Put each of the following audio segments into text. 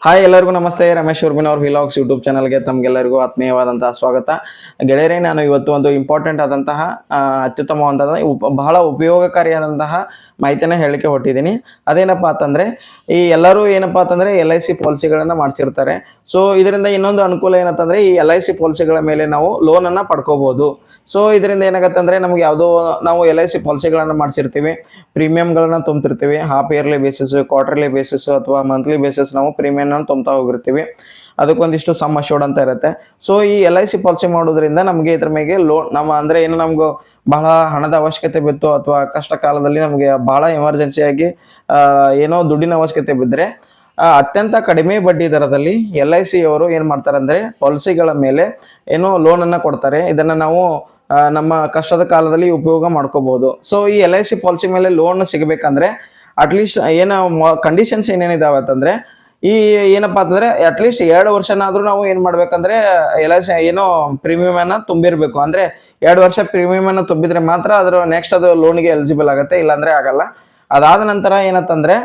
Hi ಎಲ್ಲರಿಗೂ ನಮಸ್ತೆ. ರಮೇಶ್ ಉರ್ಬಿನ್ ಅವ್ರ ವಿಲಾಗ್ಸ್ ಯೂಟ್ಯೂಬ್ ಚಾನಲ್ಗೆ ತಮಗೆಲ್ಲರಿಗೂ ಆತ್ಮೀಯವಾದಂತಹ ಸ್ವಾಗತ. ಗೆಳೆಯರೇ, ನಾನು ಇವತ್ತು ಒಂದು ಇಂಪಾರ್ಟೆಂಟ್ ಆದಂತಹ ಅತ್ಯುತ್ತಮವಾದಂತಹ ಬಹಳ ಉಪಯೋಗಕಾರಿಯಾದಂತಹ ಮಾಹಿತಿನ ಹೇಳಿಕೆ ಹೊಟ್ಟಿದ್ದೀನಿ. ಅದೇನಪ್ಪ ಅಂತಂದ್ರೆ, ಈ ಎಲ್ಲರೂ ಏನಪ್ಪ ಅಂತಂದ್ರೆ LIC ಪಾಲಿಸಿಗಳನ್ನ ಮಾಡಿಸಿರ್ತಾರೆ. ಸೊ ಇದರಿಂದ ಇನ್ನೊಂದು ಅನುಕೂಲ ಏನಂತಂದ್ರೆ, ಈ LIC ಪಾಲಿಸಿಗಳ ಮೇಲೆ ನಾವು ಲೋನ್ ಅನ್ನ ಪಡ್ಕೋಬಹುದು. ಸೊ ಇದರಿಂದ ಏನಾಗುತ್ತೆ ಅಂದ್ರೆ, ನಮ್ಗೆ ಯಾವುದೋ ನಾವು LIC ಪಾಲಿಸಿಗಳನ್ನ ಮಾಡಿಸಿರ್ತೀವಿ, ಪ್ರೀಮಿಯಂಗಳನ್ನ ತುಂಬ್ತಿರ್ತೀವಿ. Half yearly basis, quarterly basis ಅಥವಾ ಮಂತ್ಲಿ ಬೇಸಿಸ್ ನಾವು ಪ್ರೀಮಿಯಂ ತುಂಬ್ತಾ ಹೋಗಿರ್ತೀವಿ. ಅದಕ್ಕೊಂದಿಷ್ಟು ಸಮ್ ಅಶ್ಯೂರ್ಡ್ ಅಂತ ಇರುತ್ತೆ. ಸೊ ಈ LIC ಪಾಲಿಸಿ ಮಾಡೋದ್ರಿಂದ ನಮಗೆ ಇದ್ರ ಮೇಲೆ ಲೋನ್ ನಮ್ಮ ಅಂದ್ರೆ ಏನು ನಮ್ಗೆ ಬಹಳ ಹಣದ ಅವಶ್ಯಕತೆ ಬಿತ್ತು ಅಥವಾ ಕಷ್ಟ ಕಾಲದಲ್ಲಿ ನಮಗೆ ಬಹಳ ಎಮರ್ಜೆನ್ಸಿಯಾಗಿ ಏನೋ ದುಡ್ಡಿನ ಅವಶ್ಯಕತೆ ಬಿದ್ದರೆ ಅತ್ಯಂತ ಕಡಿಮೆ ಬಡ್ಡಿ ದರದಲ್ಲಿ LIC ಅವರು ಏನು ಮಾಡ್ತಾರೆ ಅಂದರೆ ಪಾಲಿಸಿಗಳ ಮೇಲೆ ಏನೋ ಲೋನನ್ನು ಕೊಡ್ತಾರೆ. ಇದನ್ನು ನಾವು ನಮ್ಮ ಕಷ್ಟದ ಕಾಲದಲ್ಲಿ ಉಪಯೋಗ ಮಾಡ್ಕೋಬಹುದು. ಸೊ ಈ LIC ಪಾಲಿಸಿ ಮೇಲೆ ಲೋನ್ ಸಿಗಬೇಕಂದ್ರೆ ಅಟ್ಲೀಸ್ಟ್ ಏನು ಕಂಡೀಷನ್ಸ್ ಏನೇನಿದಾವೆ ಅಂತಂದರೆ, ಈ ಏನಪ್ಪಾ ಅಂತಂದ್ರೆ ಅಟ್ಲೀಸ್ಟ್ 2 ವರ್ಷನಾದ್ರೂ ನಾವು ಏನ್ ಮಾಡ್ಬೇಕಂದ್ರೆ LIC ಏನೋ ಪ್ರೀಮಿಯಂ ಅನ್ನ ತುಂಬಿರ್ಬೇಕು. ಅಂದ್ರೆ 2 ವರ್ಷ ಪ್ರೀಮಿಯಂ ಅನ್ನ ತುಂಬಿದ್ರೆ ಮಾತ್ರ ಅದ್ರ ನೆಕ್ಸ್ಟ್ ಅದು ಲೋನ್ಗೆ ಎಲಿಜಿಬಲ್ ಆಗುತ್ತೆ, ಇಲ್ಲಾಂದ್ರೆ ಆಗಲ್ಲ. ಅದಾದ ನಂತರ ಏನಂತಂದ್ರೆ,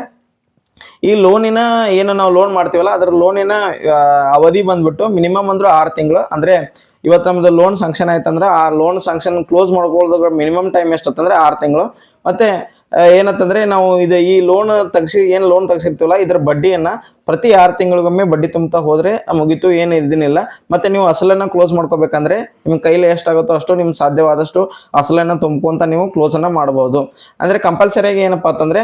ಈ ಲೋನಿನ ಏನು ನಾವು ಲೋನ್ ಮಾಡ್ತೀವಲ್ಲ ಅದ್ರ ಲೋನಿನ ಅವಧಿ ಬಂದ್ಬಿಟ್ಟು ಮಿನಿಮಮ್ ಅಂದ್ರೆ 6 ತಿಂಗಳು. ಅಂದ್ರೆ ಇವತ್ತು ನಮ್ದು ಲೋನ್ ಸ್ಯಾಂಕ್ಷನ್ ಆಯ್ತಂದ್ರೆ ಆ ಲೋನ್ ಸ್ಯಾಂಕ್ಷನ್ ಕ್ಲೋಸ್ ಮಾಡ್ಕೊಳ್ಳೋದ್ರ ಮಿನಿಮಮ್ ಟೈಮ್ ಎಷ್ಟಂತಂದ್ರೆ 6 ತಿಂಗಳು. ಮತ್ತೆ ಏನಂತಂದ್ರೆ ನಾವು ಈ ಲೋನ್ ತೆಗ್ಸಿರ್ತೀವಲ್ಲ ಇದ್ರ ಬಡ್ಡಿಯನ್ನ ಪ್ರತಿ 6 ತಿಂಗಳಿಗೊಮ್ಮೆ ಬಡ್ಡಿ ತುಂಬತಾ ಹೋದ್ರೆ ಮುಗಿತು, ಏನು ಇದನ್ನಿಲ್ಲ. ಮತ್ತೆ ನೀವು ಅಸಲನ್ನ ಕ್ಲೋಸ್ ಮಾಡ್ಕೋಬೇಕಂದ್ರೆ ನಿಮ್ ಕೈಲಿ ಎಷ್ಟಾಗುತ್ತೋ ಅಷ್ಟು ನಿಮ್ ಸಾಧ್ಯವಾದಷ್ಟು ಅಸಲನ್ನ ತುಂಬ್ಕೊಂತ ನೀವು ಕ್ಲೋಸ್ ಅನ್ನ ಮಾಡಬಹುದು. ಅಂದ್ರೆ ಕಂಪಲ್ಸರಿಯಾಗಿ ಏನಪ್ಪಾ ಅಂತಂದ್ರೆ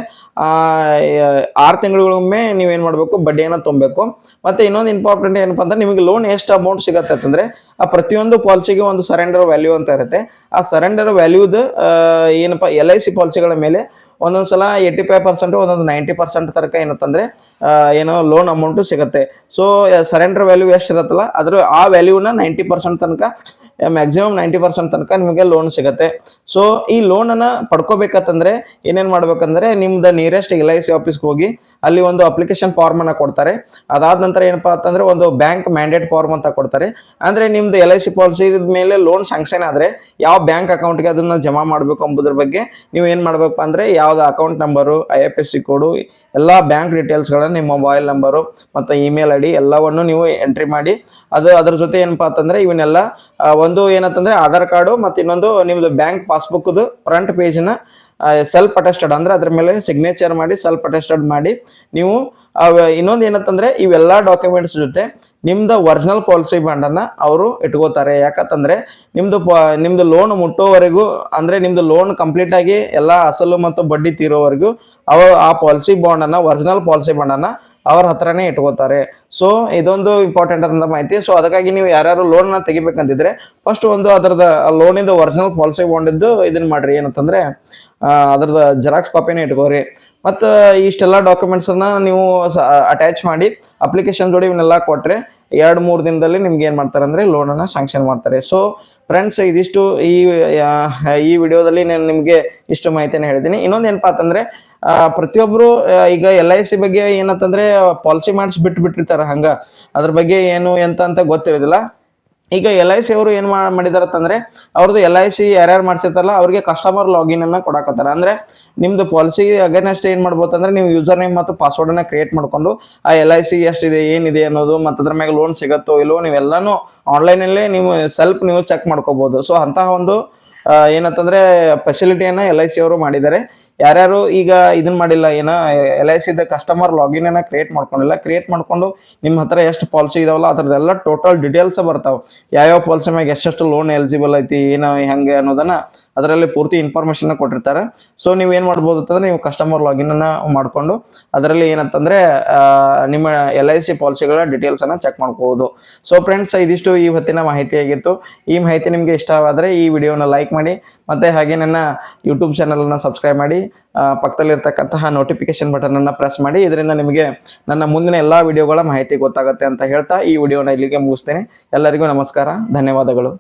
6 ತಿಂಗಳಿಗೊಮ್ಮೆ ನೀವೇನ್ ಮಾಡ್ಬೇಕು, ಬಡ್ಡಿಯನ್ನ ತುಂಬಬೇಕು. ಮತ್ತೆ ಇನ್ನೊಂದು ಇಂಪಾರ್ಟೆಂಟ್ ಏನಪ್ಪಾ ಅಂದ್ರೆ, ನಿಮಗೆ ಲೋನ್ ಎಷ್ಟು ಅಮೌಂಟ್ ಸಿಗತ್ತೆ ಅಂತಂದ್ರೆ ಆ ಪ್ರತಿಯೊಂದು ಪಾಲಿಸಿಗೆ ಒಂದು ಸರೆಂಡರ್ ವ್ಯಾಲ್ಯೂ ಅಂತ ಇರುತ್ತೆ. ಆ ಸರೆಂಡರ್ ವ್ಯಾಲ್ಯೂದ ಏನಪ್ಪಾ LIC ಪಾಲಿಸಿಗಳ ಮೇಲೆ ಒಂದೊಂದ್ಸಲ 85%, ಒಂದೊಂದು 90% ತನಕ ಏನಂತಂದ್ರೆ ಏನೋ ಲೋನ್ ಅಮೌಂಟ್ ಸಿಗುತ್ತೆ. ಸೊ ಸರೆಂಡರ್ ವ್ಯಾಲ್ಯೂ ಎಷ್ಟಿರತ್ತಲ್ಲ ಅದ್ರ ಆ ವ್ಯಾಲ್ಯೂನ 90% ತನಕ, ಮ್ಯಾಕ್ಸಿಮಮ್ 90% ತನಕ ನಿಮಗೆ ಲೋನ್ ಸಿಗುತ್ತೆ. ಸೊ ಈ ಲೋನ್ ಅನ್ನ ಪಡ್ಕೋಬೇಕಂತಂದ್ರೆ ಏನೇನ್ ಮಾಡ್ಬೇಕಂದ್ರೆ, ನಿಮ್ದು ನಿಯರೆಸ್ಟ್ LIC ಆಫೀಸ್ಗೆ ಹೋಗಿ ಅಲ್ಲಿ ಒಂದು ಅಪ್ಲಿಕೇಶನ್ ಫಾರ್ಮ್ ಅನ್ನ ಕೊಡ್ತಾರೆ. ಅದಾದ ನಂತರ ಏನಪ್ಪಾ ಅಂತಂದ್ರೆ ಒಂದು ಬ್ಯಾಂಕ್ ಮ್ಯಾಂಡೇಟ್ ಫಾರ್ಮ್ ಅಂತ ಕೊಡ್ತಾರೆ. ಅಂದ್ರೆ ನಿಮ್ದು LIC ಪಾಲಿಸಿ ಮೇಲೆ ಲೋನ್ ಸ್ಯಾಂಕ್ಷನ್ ಆದ್ರೆ ಯಾವ ಬ್ಯಾಂಕ್ ಅಕೌಂಟ್ಗೆ ಅದನ್ನ ಜಮಾ ಮಾಡ್ಬೇಕು ಎಂಬುದ್ರ ಬಗ್ಗೆ ನೀವು ಏನ್ ಮಾಡ್ಬೇಕು ಅಂದ್ರೆ, ಯಾವ್ದು ಅಕೌಂಟ್ ನಂಬರು, IFSC ಕೋಡು, ಎಲ್ಲಾ ಬ್ಯಾಂಕ್ ಡೀಟೇಲ್ಸ್ಗಳನ್ನ, ನಿಮ್ಮ ಮೊಬೈಲ್ ನಂಬರು ಮತ್ತು ಇಮೇಲ್ ID ಎಲ್ಲವನ್ನು ನೀವು ಎಂಟ್ರಿ ಮಾಡಿ, ಅದ್ರ ಜೊತೆ ಏನಪ್ಪಾ ಅಂತಂದ್ರೆ ಇವನ್ನೆಲ್ಲ ಒಂದು ಏನಂತಂದ್ರೆ ಆಧಾರ್ ಕಾರ್ಡು ಮತ್ತು ಇನ್ನೊಂದು ನಿಮ್ದು ಬ್ಯಾಂಕ್ ಪಾಸ್ಬುಕ್ದು ಫ್ರಂಟ್ ಪೇಜ್ನ ಸೆಲ್ಫ್ ಅಟೆಸ್ಟೆಡ್ ಅಂದ್ರೆ ಅದ್ರ ಮೇಲೆ ಸಿಗ್ನೇಚರ್ ಮಾಡಿ ಸೆಲ್ಫ್ ಅಟೆಸ್ಟೆಡ್ ಮಾಡಿ ನೀವು ಇನ್ನೊಂದು ಏನಂತಂದ್ರೆ ಇವೆಲ್ಲ ಡಾಕ್ಯುಮೆಂಟ್ಸ್ ಜೊತೆ ನಿಮ್ದು ಒರಿಜಿನಲ್ ಪಾಲಿಸಿ ಬಾಂಡನ್ನ ಅವರು ಇಟ್ಕೋತಾರೆ. ಯಾಕಂತಂದ್ರೆ ನಿಮ್ದು ಲೋನ್ ಮುಟ್ಟೋವರೆಗೂ, ಅಂದ್ರೆ ನಿಮ್ದು ಲೋನ್ ಕಂಪ್ಲೀಟ್ ಆಗಿ ಎಲ್ಲ ಅಸಲು ಮತ್ತು ಬಡ್ಡಿ ತೀರೋವರೆಗೂ ಆ ಪಾಲಿಸಿ ಬಾಂಡನ್ನ, ಒರಿಜಿನಲ್ ಪಾಲಿಸಿ ಬಾಂಡನ್ನ ಅವ್ರ ಹತ್ರನೇ ಇಟ್ಕೋತಾರೆ. ಸೊ ಇದೊಂದು ಇಂಪಾರ್ಟೆಂಟ್ ಆದಂತ ಮಾಹಿತಿ. ಸೊ ಅದಕ್ಕಾಗಿ ನೀವು ಯಾರ್ಯಾರು ಲೋನ್ ತೆಗಿಬೇಕಂತಿದ್ರೆ ಫಸ್ಟ್ ಒಂದು ಅದರದ ಲೋನಿಂದ ಒರಿಜಿನಲ್ ಪಾಲಿಸಿ ಬಾಂಡ್ ಇದ್ದು ಇದನ್ನ ಮಾಡ್ರಿ. ಏನಂತಂದ್ರೆ ಅದ್ರದ ಜೆರಾಕ್ಸ್ ಕಾಪಿನೇ ಇಟ್ಕೋರಿ. ಮತ್ತು ಇಷ್ಟೆಲ್ಲ ಡಾಕ್ಯುಮೆಂಟ್ಸ್ ಅನ್ನ ನೀವು ಅಟ್ಯಾಚ್ ಮಾಡಿ ಅಪ್ಲಿಕೇಶನ್ ಜೋಡಿ ಇವನ್ನೆಲ್ಲ ಕೊಟ್ರೆ 2-3 ದಿನದಲ್ಲಿ ನಿಮ್ಗೆ ಏನ್ ಮಾಡ್ತಾರೆ ಅಂದ್ರೆ ಲೋನ್ ಅನ್ನ ಸ್ಯಾಂಕ್ಷನ್ ಮಾಡ್ತಾರೆ. ಸೊ ಫ್ರೆಂಡ್ಸ್, ಇದಿಷ್ಟು ಈ ವಿಡಿಯೋದಲ್ಲಿ ನಾನು ನಿಮ್ಗೆ ಇಷ್ಟು ಮಾಹಿತಿನ ಹೇಳಿದ್ದೀನಿ. ಇನ್ನೊಂದು ಏನಪ್ಪಾ ಅಂತಂದ್ರೆ, ಪ್ರತಿಯೊಬ್ರು ಈಗ LIC ಬಗ್ಗೆ ಏನಂತಂದ್ರೆ ಪಾಲಿಸಿ ಬಿಟ್ಟಿರ್ತಾರ, ಹಂಗ ಅದ್ರ ಬಗ್ಗೆ ಏನು ಅಂತ ಗೊತ್ತಿರೋದಿಲ್ಲ. ಈಗ LIC ಅವರು ಏನ್ ಮಾಡಿದಾರತ್ತಂದ್ರೆ, ಅವ್ರದ್ದು LIC ಯಾರ್ಯಾರು ಮಾಡ್ಸಿರ್ತಾರಲ್ಲ ಅವ್ರಿಗೆ ಕಸ್ಟಮರ್ ಲಾಗಿನ್ ಅನ್ನ ಕೊಡಕತ್ತಾರ. ಅಂದ್ರೆ ನಿಮ್ದು ಪಾಲಿಸಿ ಅಗೇನೆಸ್ಟ್ ಏನ್ ಮಾಡ್ಬೋದು ಅಂದ್ರೆ, ನೀವು ಯೂಸರ್ ನೇಮ್ ಮತ್ತು ಪಾಸ್ವರ್ಡ್ ಅನ್ನ ಕ್ರಿಯೇಟ್ ಮಾಡ್ಕೊಂಡು ಆ LIC ಎಷ್ಟಿದೆ, ಏನಿದೆ ಅನ್ನೋದು ಮತ್ತು ಅದ್ರ ಮೇಲೆ ಲೋನ್ ಸಿಗತ್ತೋ ಇಲ್ಲೋ ನೀವೆಲ್ಲಾನು ಆನ್ಲೈನ್ ಅಲ್ಲೇ ನೀವು ಚೆಕ್ ಮಾಡ್ಕೋಬಹುದು. ಸೊ ಅಂತಹ ಒಂದು ಏನಂತಂದ್ರೆ ಫೆಸಿಲಿಟಿಯನ್ನ LIC ಅವರು ಮಾಡಿದ್ದಾರೆ. ಯಾರ್ಯಾರು ಈಗ ಇದನ್ನ ಮಾಡಿಲ್ಲ, LIC ಕಸ್ಟಮರ್ ಲಾಗಿನ್ ಅನ್ನ ಕ್ರಿಯೇಟ್ ಮಾಡ್ಕೊಂಡು ನಿಮ್ಮ ಹತ್ರ ಎಷ್ಟು ಪಾಲಿಸಿ ಇದಾವಲ್ಲ ಅದ್ರದ್ದೆಲ್ಲ ಟೋಟಲ್ ಡೀಟೇಲ್ಸ್ ಬರ್ತಾವ. ಯಾವ ಪಾಲಿಸಿ ಮ್ಯಾಗ ಎಷ್ಟೆಷ್ಟು ಲೋನ್ ಎಲಿಜಿಬಲ್ ಐತಿ, ಹೆಂಗೆ ಅನ್ನೋದನ್ನ ಅದರಲ್ಲಿ ಪೂರ್ತಿ ಇನ್ಫಾರ್ಮೇಶನ್ ಕೊಟ್ಟಿರ್ತಾರೆ. ಸೊ ನೀವು ಏನ್ ಮಾಡ್ಬೋದು ಅಂತಂದ್ರೆ, ನೀವು ಕಸ್ಟಮರ್ ಲಾಗಿನ್ ಅನ್ನ ಮಾಡ್ಕೊಂಡು ಅದರಲ್ಲಿ ಏನಂತಂದ್ರೆ ನಿಮ್ಮ LIC ಪಾಲಿಸಿಗಳ ಡೀಟೇಲ್ಸ್ ಅನ್ನ ಚೆಕ್ ಮಾಡ್ಕೋಬಹುದು. ಸೊ ಫ್ರೆಂಡ್ಸ್, ಇದಿಷ್ಟು ಈ ಹೊತ್ತಿನ ಮಾಹಿತಿ ಆಗಿತ್ತು. ಈ ಮಾಹಿತಿ ನಿಮ್ಗೆ ಇಷ್ಟವಾದ್ರೆ ಈ ವಿಡಿಯೋನ ಲೈಕ್ ಮಾಡಿ, ಮತ್ತೆ ಹಾಗೆ ನನ್ನ ಯೂಟ್ಯೂಬ್ ಚಾನಲ್ ಅನ್ನ ಸಬ್ಸ್ಕ್ರೈಬ್ ಮಾಡಿ, ಪಕ್ಕದಲ್ಲಿರ್ತಕ್ಕಂತಹ ನೋಟಿಫಿಕೇಶನ್ ಬಟನ್ ಅನ್ನ ಪ್ರೆಸ್ ಮಾಡಿ. ಇದರಿಂದ ನಿಮಗೆ ನನ್ನ ಮುಂದಿನ ಎಲ್ಲಾ ವಿಡಿಯೋಗಳ ಮಾಹಿತಿ ಗೊತ್ತಾಗುತ್ತೆ ಅಂತ ಹೇಳ್ತಾ ಈ ವಿಡಿಯೋನ ಇಲ್ಲಿಗೆ ಮುಗಿಸ್ತೇನೆ. ಎಲ್ಲರಿಗೂ ನಮಸ್ಕಾರ, ಧನ್ಯವಾದಗಳು.